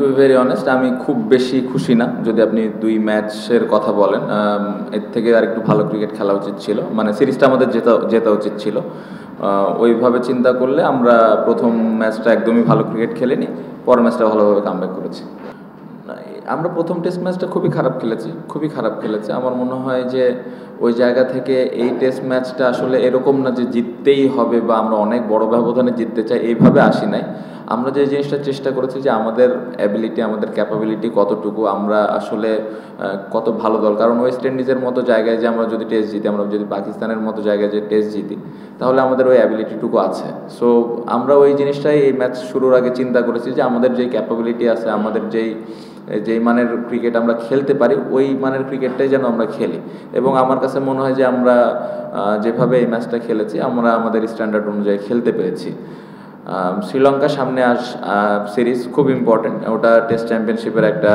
Two be very honest, আমি খুব বেশি খুশি না। যদি আপনি 2 ম্যাচের কথা বলেন, এর থেকে আর একটু ভালো ক্রিকেট খেলা উচিত ছিল, মানে সিরিজটা আমাদের জেতা উচিত ছিল। ওইভাবে চিন্তা করলে আমরা প্রথম ম্যাচটা একদমই ভালো ক্রিকেট খেলিনি, পরের ম্যাচটা ভালোভাবে কামব্যাক করেছি। আমরা প্রথম টেস্ট ম্যাচটা খুবই খারাপ খেলেছি। আমার মনে হয় যে ওই জায়গা থেকে এই টেস্ট ম্যাচটা আসলে এরকম না যে জিততেই হবে বা আমরা অনেক বড় ব্যবধানে জিততে চাই, এইভাবে আসি নাই। আমরা যে জিনিসটা চেষ্টা করেছি যে আমাদের অ্যাবিলিটি, আমাদের ক্যাপাবিলিটি কতটুকু, আমরা আসলে কত ভালো দল। কারণ ওয়েস্ট ইন্ডিজের মতো জায়গায় যে আমরা যদি টেস্ট জিতি, আমরা যদি পাকিস্তানের মতো জায়গায় যে টেস্ট জিতি, তাহলে আমাদের ওই অ্যাবিলিটিটুকু আছে। সো আমরা ওই জিনিসটাই এই ম্যাচ শুরুর আগে চিন্তা করেছি যে আমাদের যেই ক্যাপাবিলিটি আছে, আমাদের যেই মানের ক্রিকেট আমরা খেলতে পারি, ওই মানের ক্রিকেটটাই যেন আমরা খেলি। এবং আমার কাছে মনে হয় যে আমরা যেভাবে এই ম্যাচটা খেলেছি, আমরা আমাদের স্ট্যান্ডার্ড অনুযায়ী খেলতে পেরেছি। শ্রীলঙ্কার সামনে সিরিজ খুব ইম্পর্টেন্ট, ওটা টেস্ট চ্যাম্পিয়নশিপের একটা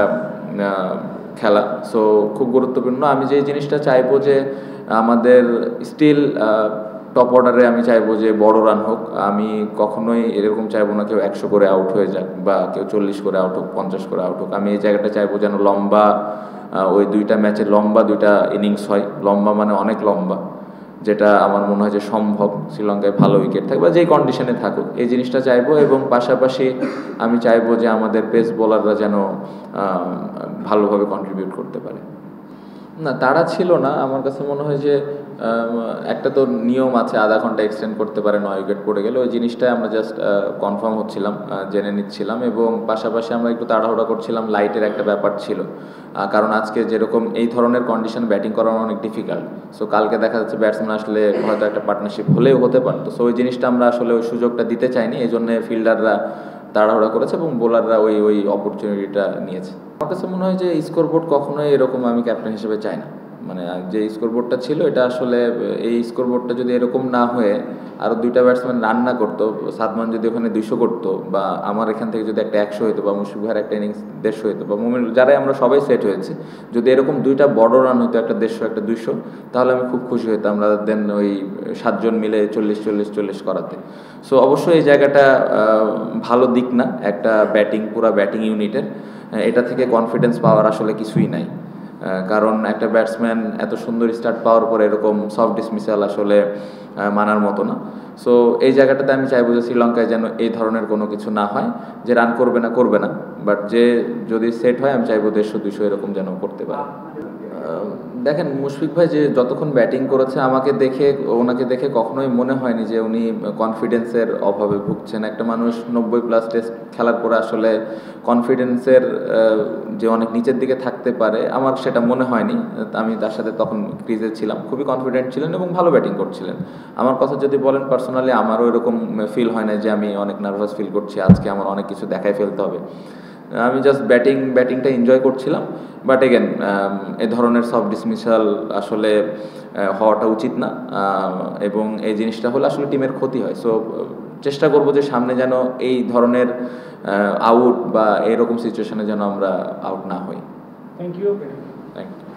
খেলা, সো খুব গুরুত্বপূর্ণ। আমি যে জিনিসটা চাইবো যে আমাদের স্টিল টপ অর্ডারে আমি চাইবো যে বড় রান হোক। আমি কখনোই এরকম চাইবো না কেউ 100 করে আউট হয়ে যাক বা কেউ 40 করে আউট হোক, 50 করে আউট হোক। আমি এই জায়গাটা চাইবো যেন লম্বা, ওই 2টা ম্যাচে লম্বা 2টা ইনিংস হয়। লম্বা মানে অনেক লম্বা, যেটা আমার মনে হয় যে সম্ভব। শ্রীলঙ্কায় ভালো উইকেট থাকবে বা যেই কন্ডিশনে থাকুক, এই জিনিসটা চাইবো। এবং পাশাপাশি আমি চাইবো যে আমাদের পেস বোলাররা যেন ভালোভাবে কন্ট্রিবিউট করতে পারে। না, তাড়া ছিল না। আমার কাছে মনে হয় যে একটা তো নিয়ম আছে, আধা ঘন্টা এক্সটেন্ড করতে পারে 9 উইকেট পড়ে গেলে। ওই জিনিসটাই আমরা জাস্ট কনফার্ম হচ্ছিলাম, জেনে নিচ্ছিলাম। এবং পাশাপাশি আমরা একটু তাড়াহুড়া করছিলাম, লাইটের একটা ব্যাপার ছিল। কারণ আজকে যেরকম এই ধরনের কন্ডিশন ব্যাটিং করানো অনেক ডিফিকাল্ট। সো কালকে দেখা যাচ্ছে ব্যাটসম্যান আসলে হয়তো একটা পার্টনারশিপ হলেও হতে পারতো। সো ওই জিনিসটা আমরা আসলে ওই সুযোগটা দিতে চাইনি, এই জন্য ফিল্ডাররা তাড়াহুড়া করেছে এবং বোলাররা ওই অপরচুনিটিটা নিয়েছে। আমার কাছে মনে হয় যে স্কোরবোর্ড কখনোই এরকম আমি ক্যাপ্টেন হিসেবে চাই না। মানে যে স্কোরবোর্ডটা ছিল, এটা আসলে এই স্কোরবোর্ডটা যদি এরকম না হয়ে আরও 2টা ব্যাটসম্যান রান না করতো, সাদমান যদি ওখানে 200 করতো, বা আমার এখান থেকে যদি একটা 100 হতো, বা মুশফিক ভাইয়ের একটা ইনিংস 150 হতো, বা মোমিন, যারাই আমরা সবাই সেট হয়েছে, যদি এরকম 2টা বড় রান হতো, একটা 150 একটা 200, তাহলে আমি খুব খুশি হতাম। আমরা দেন ওই 7 জন মিলে 40-40-40 করাতে। সো অবশ্যই এই জায়গাটা ভালো দিক না একটা পুরা ব্যাটিং ইউনিটের। এটা থেকে কনফিডেন্স পাওয়ার আসলে কিছুই নাই। কারণ একটা ব্যাটসম্যান এত সুন্দর স্টার্ট পাওয়ার পর এরকম সফট ডিসমিসাল আসলে মানার মতো না। সো এই জায়গাটাতে আমি চাইবো যে শ্রীলঙ্কায় যেন এই ধরনের কোনো কিছু না হয়, যে রান করবে না, বাট যে যদি সেট হয়, আমি চাইবো 150-200 এরকম যেন করতে পারে। দেখেন, মুশফিক ভাই যে যতক্ষণ ব্যাটিং করেছে, ওনাকে দেখে কখনোই মনে হয়নি যে উনি কনফিডেন্সের অভাবে ভুগছেন। একটা মানুষ 90+ টেস্ট খেলার পরে আসলে কনফিডেন্সের যে অনেক নিচের দিকে থাকতে পারে, আমার সেটা মনে হয়নি। আমি তার সাথে তখন ক্রিজে ছিলাম, খুবই কনফিডেন্ট ছিলেন এবং ভালো ব্যাটিং করছিলেন। আমার কথা যদি বলেন পার্সোনালি, আমারও এরকম ফিল হয় না যে আমি অনেক নার্ভাস ফিল করছি, আজকে আমার অনেক কিছু দেখাই ফেলতে হবে। আমি জাস্ট ব্যাটিংটা এনজয় করছিলাম। বাট এগেন, এ ধরনের সফট ডিসমিসাল আসলে হওয়াটা উচিত না, এবং এই জিনিসটা হলে আসলে টিমের ক্ষতি হয়। সো চেষ্টা করবো যে সামনে যেন এই ধরনের আউট বা এরকম সিচুয়েশনে যেন আমরা আউট না হই। Thank you. Thank you.